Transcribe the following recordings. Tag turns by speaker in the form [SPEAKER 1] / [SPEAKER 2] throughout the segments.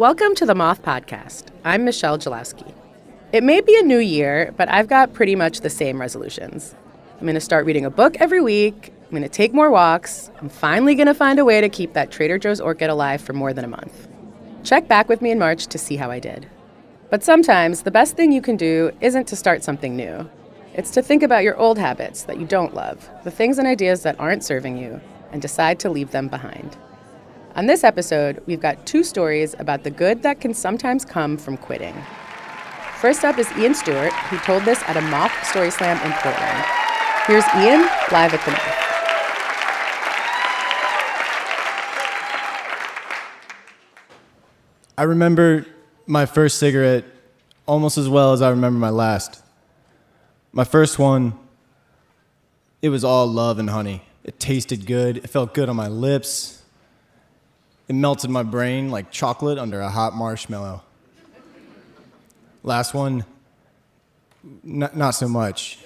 [SPEAKER 1] Welcome to the Moth podcast. I'm Michelle Jalowski. It may be a new year, but I've got pretty much the same resolutions. I'm going to start reading a book every week. I'm going to take more walks. I'm finally going to find a way to keep that Trader Joe's orchid alive for more than a month. Check back with me in March to see how I did. But sometimes the best thing you can do isn't to start something new. It's to think about your old habits that you don't love, the things and ideas that aren't serving you, and decide to leave them behind. On this episode, we've got two stories about the good that can sometimes come from quitting. First up is Ian Stewart, who told this at a Moth Story Slam in Portland. Here's Ian live at the Moth.
[SPEAKER 2] I remember my first cigarette almost as well as I remember my last. My first one, it was all love and honey. It tasted good. It felt good on my lips. It melted my brain like chocolate under a hot marshmallow. Last one, not so much.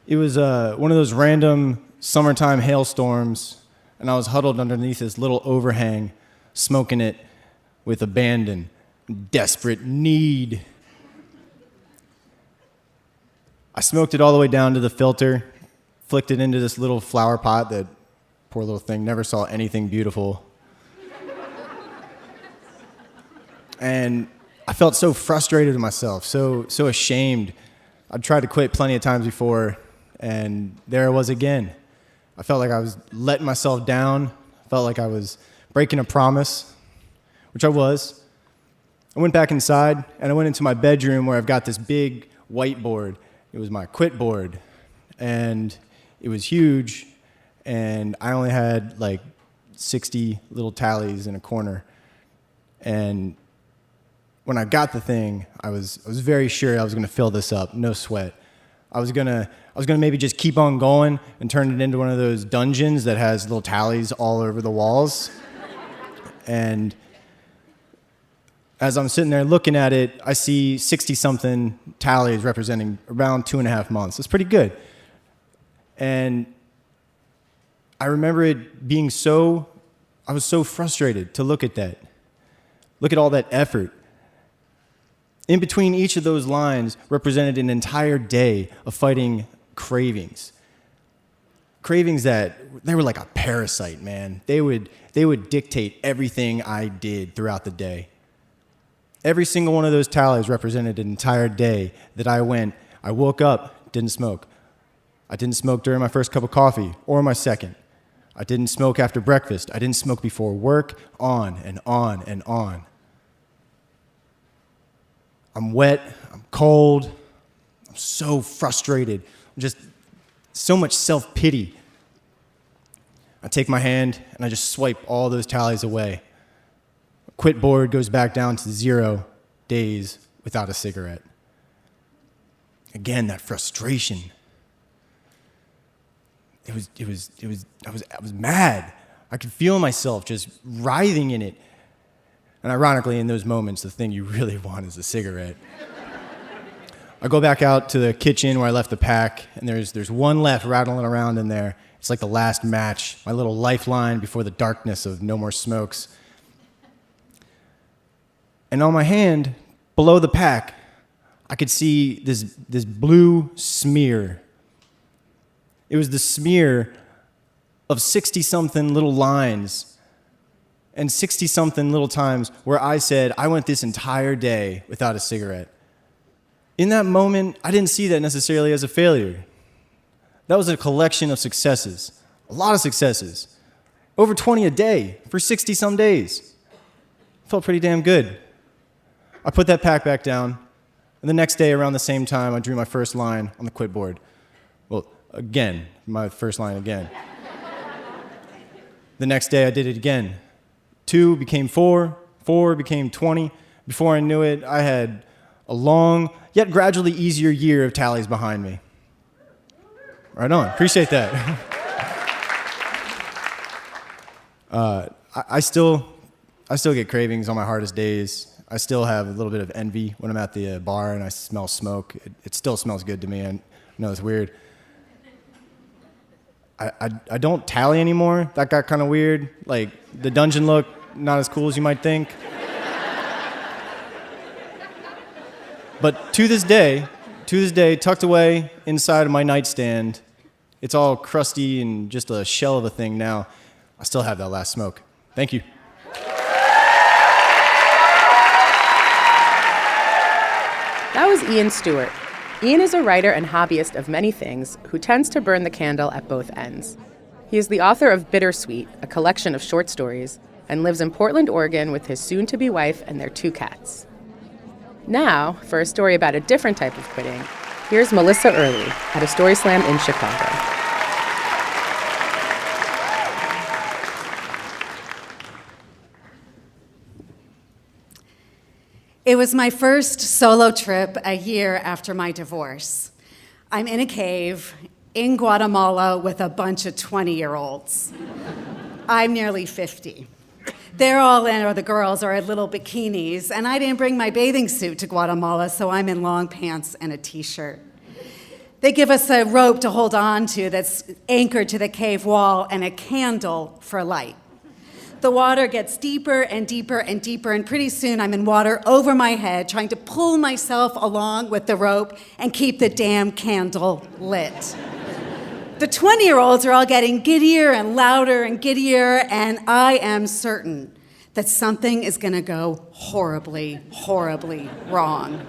[SPEAKER 2] It was one of those random summertime hailstorms, and I was huddled underneath this little overhang, smoking it with abandon, desperate need. I smoked it all the way down to the filter, flicked it into this little flower pot that poor little thing never saw anything beautiful. And I felt so frustrated with myself, so ashamed. I'd tried to quit plenty of times before, and there I was again. I felt like I was letting myself down. I felt like I was breaking a promise, which I was. I went back inside, and I went into my bedroom where I've got this big whiteboard. It was my quit board, and it was huge, and I only had like 60 little tallies in a corner. And when I got the thing, I was very sure I was going to fill this up, no sweat. I was gonna maybe just keep on going and turn it into one of those dungeons that has little tallies all over the walls. And as I'm sitting there looking at it, I see 60-something tallies representing around 2.5 months. It's pretty good. And I remember it being I was so frustrated to look at that. Look at all that effort. In between each of those lines represented an entire day of fighting cravings. Cravings that, they were like a parasite, man. They would dictate everything I did throughout the day. Every single one of those tallies represented an entire day that I woke up, didn't smoke. I didn't smoke during my first cup of coffee or my second. I didn't smoke after breakfast. I didn't smoke before work, on and on and on. I'm wet, I'm cold, I'm so frustrated, just so much self-pity. I take my hand and I just swipe all those tallies away. Quit board goes back down to 0 days without a cigarette. Again, that frustration. I was mad. I could feel myself just writhing in it. And ironically, in those moments, the thing you really want is a cigarette. I go back out to the kitchen where I left the pack, and there's one left rattling around in there. It's like the last match, my little lifeline before the darkness of no more smokes. And on my hand, below the pack, I could see this blue smear. It was the smear of 60-something little lines and 60-something little times where I said, I went this entire day without a cigarette. In that moment, I didn't see that necessarily as a failure. That was a collection of successes, a lot of successes. Over 20 a day for 60-some days. Felt pretty damn good. I put that pack back down, and the next day around the same time, I drew my first line on the quit board. Well, again, my first line again. The next day, I did it again. 2 became 4, 4 became 20. Before I knew it, I had a long, yet gradually easier year of tallies behind me. Right on. Appreciate that. I still get cravings on my hardest days. I still have a little bit of envy when I'm at the bar and I smell smoke. It still smells good to me. I know it's weird. I don't tally anymore. That got kind of weird. Like, the dungeon look, not as cool as you might think. But to this day, tucked away inside of my nightstand, it's all crusty and just a shell of a thing now. I still have that last smoke. Thank you.
[SPEAKER 1] That was Ian Stewart. Ian is a writer and hobbyist of many things who tends to burn the candle at both ends. He is the author of Bittersweet, a collection of short stories, and lives in Portland, Oregon with his soon-to-be wife and their 2 cats. Now, for a story about a different type of quitting, here's Melissa Earley at a Story Slam in Chicago.
[SPEAKER 3] It was my first solo trip a year after my divorce. I'm in a cave in Guatemala with a bunch of 20-year-olds. I'm nearly 50. They're all in, or the girls are in little bikinis, and I didn't bring my bathing suit to Guatemala, so I'm in long pants and a t-shirt. They give us a rope to hold on to that's anchored to the cave wall and a candle for light. The water gets deeper and deeper and deeper, and pretty soon I'm in water over my head, trying to pull myself along with the rope and keep the damn candle lit. The 20-year-olds are all getting giddier and louder and giddier, and I am certain that something is going to go horribly, horribly wrong.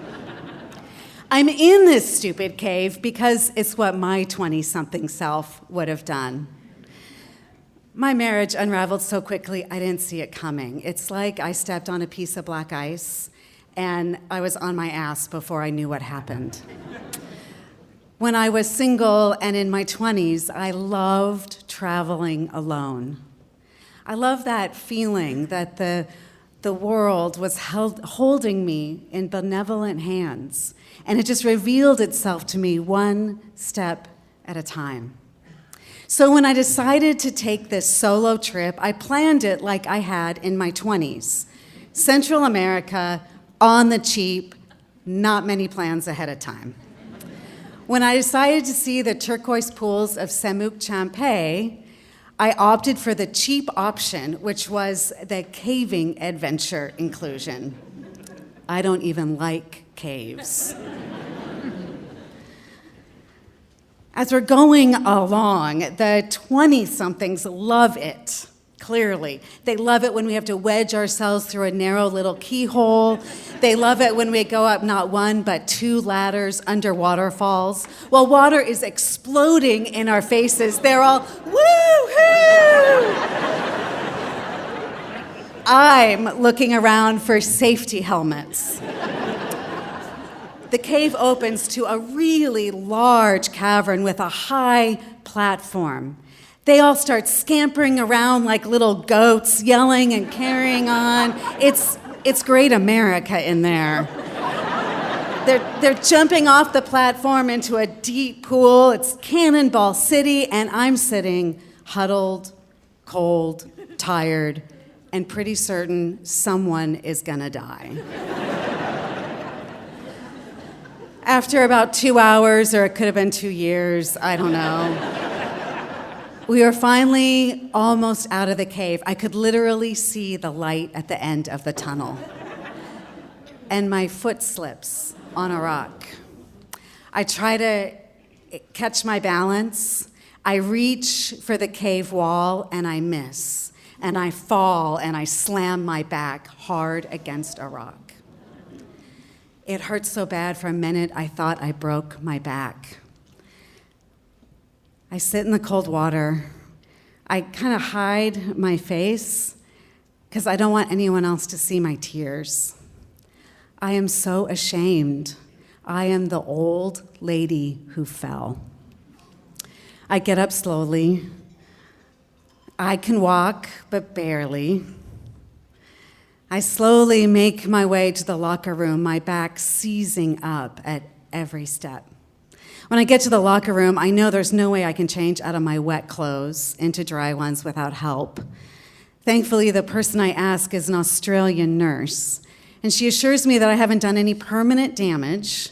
[SPEAKER 3] I'm in this stupid cave because it's what my 20-something self would have done. My marriage unraveled so quickly, I didn't see it coming. It's like I stepped on a piece of black ice, and I was on my ass before I knew what happened. When I was single and in my 20s, I loved traveling alone. I love that feeling that the world was holding me in benevolent hands, and it just revealed itself to me one step at a time. So when I decided to take this solo trip, I planned it like I had in my 20s. Central America, on the cheap, not many plans ahead of time. When I decided to see the turquoise pools of Semuc-Champay, I opted for the cheap option, which was the caving adventure inclusion. I don't even like caves. As we're going along, the 20-somethings love it, clearly. They love it when we have to wedge ourselves through a narrow little keyhole. They love it when we go up not 1, but 2 ladders under waterfalls. While water is exploding in our faces, they're all, woo-hoo! I'm looking around for safety helmets. The cave opens to a really large cavern with a high platform. They all start scampering around like little goats, yelling and carrying on. It's great America in there. They're jumping off the platform into a deep pool. It's Cannonball City, and I'm sitting huddled, cold, tired, and pretty certain someone is gonna die. After about 2 hours, or it could have been 2 years, I don't know, we were finally almost out of the cave. I could literally see the light at the end of the tunnel. And my foot slips on a rock. I try to catch my balance. I reach for the cave wall, and I miss. And I fall, and I slam my back hard against a rock. It hurt so bad for a minute, I thought I broke my back. I sit in the cold water. I kind of hide my face because I don't want anyone else to see my tears. I am so ashamed. I am the old lady who fell. I get up slowly. I can walk, but barely. I slowly make my way to the locker room, my back seizing up at every step. When I get to the locker room, I know there's no way I can change out of my wet clothes into dry ones without help. Thankfully, the person I ask is an Australian nurse, and she assures me that I haven't done any permanent damage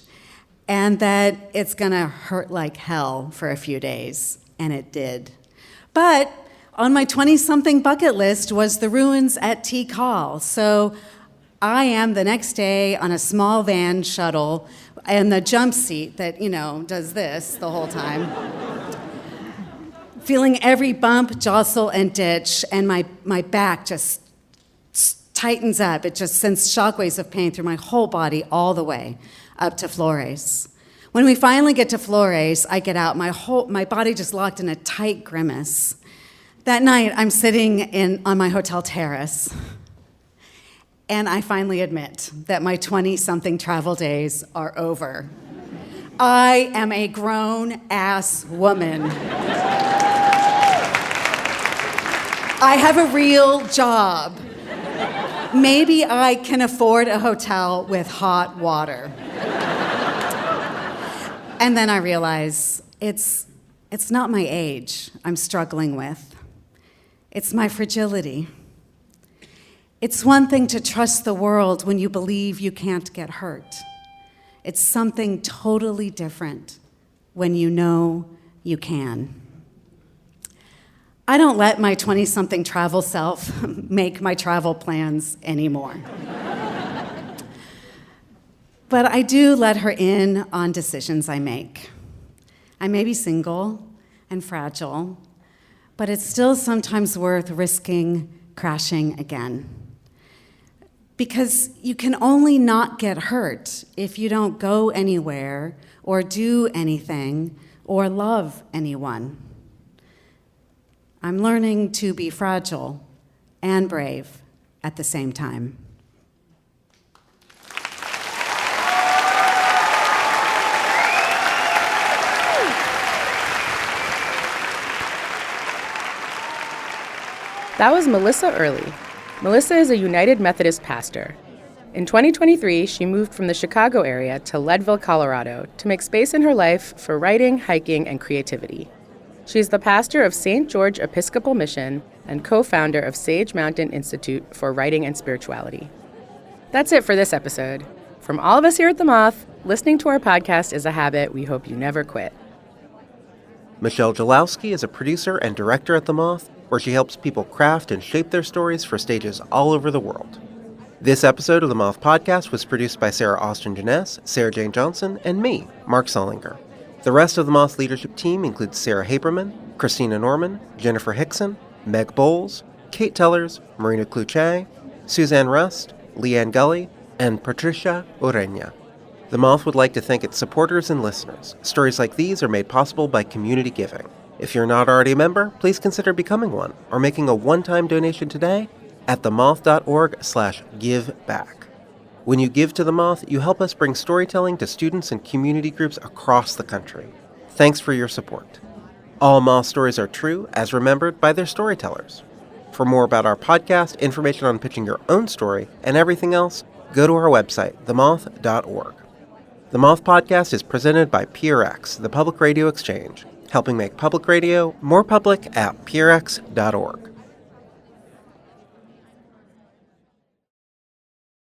[SPEAKER 3] and that it's gonna hurt like hell for a few days, and it did. But On my 20-something bucket list was the ruins at Tikal. So I am the next day on a small van shuttle and the jump seat that, does this the whole time. Feeling every bump, jostle, and ditch, and my back just tightens up. It just sends shockwaves of pain through my whole body all the way up to Flores. When we finally get to Flores, I get out, my body just locked in a tight grimace. That night, I'm sitting on my hotel terrace, and I finally admit that my 20-something travel days are over. I am a grown-ass woman. I have a real job. Maybe I can afford a hotel with hot water. And then I realize it's not my age I'm struggling with. It's my fragility. It's one thing to trust the world when you believe you can't get hurt. It's something totally different when you know you can. I don't let my 20-something travel self make my travel plans anymore. But I do let her in on decisions I make. I may be single and fragile, but it's still sometimes worth risking crashing again. Because you can only not get hurt if you don't go anywhere or do anything or love anyone. I'm learning to be fragile and brave at the same time.
[SPEAKER 1] That was Melissa Earley. Melissa is a United Methodist pastor. In 2023, she moved from the Chicago area to Leadville, Colorado, to make space in her life for writing, hiking, and creativity. She's the pastor of St. George Episcopal Mission and co-founder of Sage Mountain Institute for Writing and Spirituality. That's it for this episode. From all of us here at The Moth, listening to our podcast is a habit we hope you never quit.
[SPEAKER 4] Michelle Jalowski is a producer and director at The Moth, where she helps people craft and shape their stories for stages all over the world. This episode of The Moth Podcast was produced by Sarah Austin Jeunesse, Sarah Jane Johnson, and me, Mark Solinger. The rest of The Moth leadership team includes Sarah Haberman, Christina Norman, Jennifer Hickson, Meg Bowles, Kate Tellers, Marina Kluche, Suzanne Rust, Leanne Gully, and Patricia Ureña. The Moth would like to thank its supporters and listeners. Stories like these are made possible by community giving. If you're not already a member, please consider becoming one or making a one-time donation today at themoth.org/giveback. When you give to The Moth, you help us bring storytelling to students and community groups across the country. Thanks for your support. All Moth stories are true, as remembered by their storytellers. For more about our podcast, information on pitching your own story, and everything else, go to our website, themoth.org. The Moth Podcast is presented by PRX, the Public Radio Exchange, helping make public radio more public at prx.org.